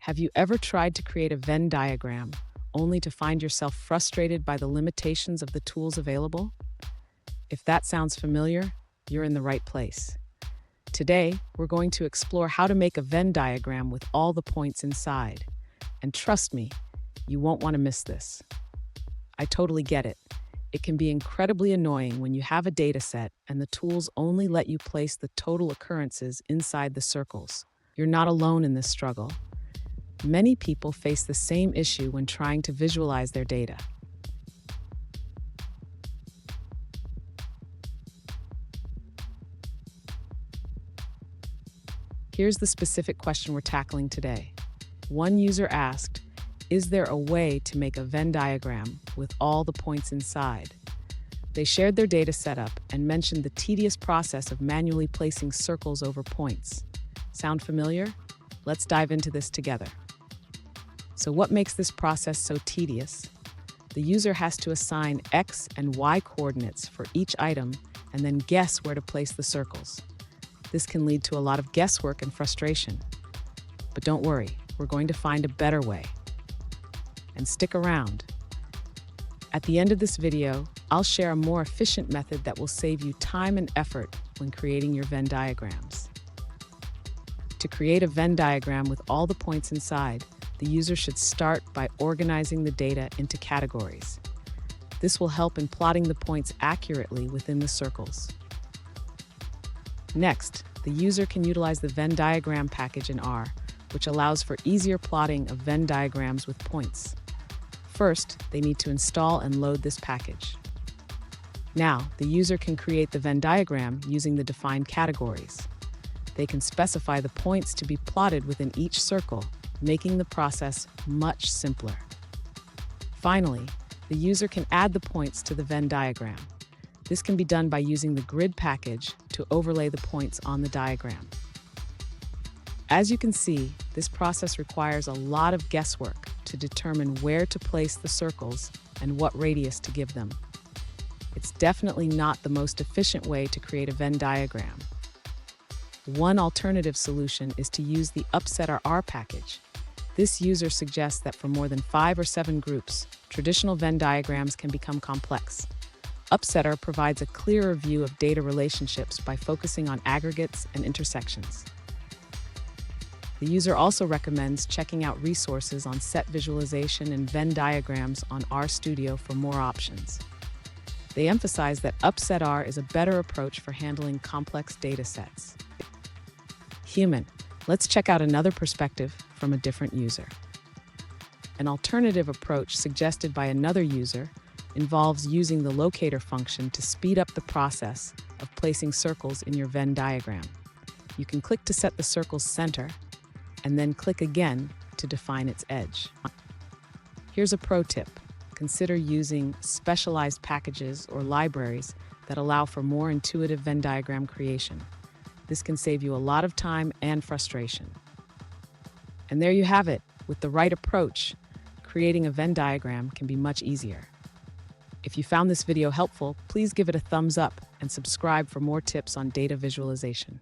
Have you ever tried to create a Venn diagram only to find yourself frustrated by the limitations of the tools available? If that sounds familiar, you're in the right place. Today, we're going to explore how to make a Venn diagram with all the points inside. And trust me, you won't want to miss this. I totally get it. It can be incredibly annoying when you have a data set and the tools only let you place the total occurrences inside the circles. You're not alone in this struggle. Many people face the same issue when trying to visualize their data. Here's the specific question we're tackling today. One user asked, is there a way to make a Venn diagram with all the points inside? They shared their data setup and mentioned the tedious process of manually placing circles over points. Sound familiar? Let's dive into this together. So what makes this process so tedious? The user has to assign X and Y coordinates for each item and then guess where to place the circles. This can lead to a lot of guesswork and frustration. But don't worry, we're going to find a better way. And stick around. At the end of this video, I'll share a more efficient method that will save you time and effort when creating your Venn diagrams. To create a Venn diagram with all the points inside, the user should start by organizing the data into categories. This will help in plotting the points accurately within the circles. Next, the user can utilize the Venn diagram package in R, which allows for easier plotting of Venn diagrams with points. First, they need to install and load this package. Now, the user can create the Venn diagram using the defined categories. They can specify the points to be plotted within each circle, making the process much simpler. Finally, the user can add the points to the Venn diagram. This can be done by using the grid package to overlay the points on the diagram. As you can see, this process requires a lot of guesswork to determine where to place the circles and what radius to give them. It's definitely not the most efficient way to create a Venn diagram. One alternative solution is to use the Upsetter package. This user suggests that for more than 5 or 7 groups, traditional Venn diagrams can become complex. Upsetter provides a clearer view of data relationships by focusing on aggregates and intersections. The user also recommends checking out resources on set visualization and Venn diagrams on RStudio for more options. They emphasize that Upsetter is a better approach for handling complex data sets. Human, let's check out another perspective from a different user. An alternative approach suggested by another user involves using the locator function to speed up the process of placing circles in your Venn diagram. You can click to set the circle's center, and then click again to define its edge. Here's a pro tip. Consider using specialized packages or libraries that allow for more intuitive Venn diagram creation. This can save you a lot of time and frustration. And there you have it. With the right approach, creating a Venn diagram can be much easier. If you found this video helpful, please give it a thumbs up and subscribe for more tips on data visualization.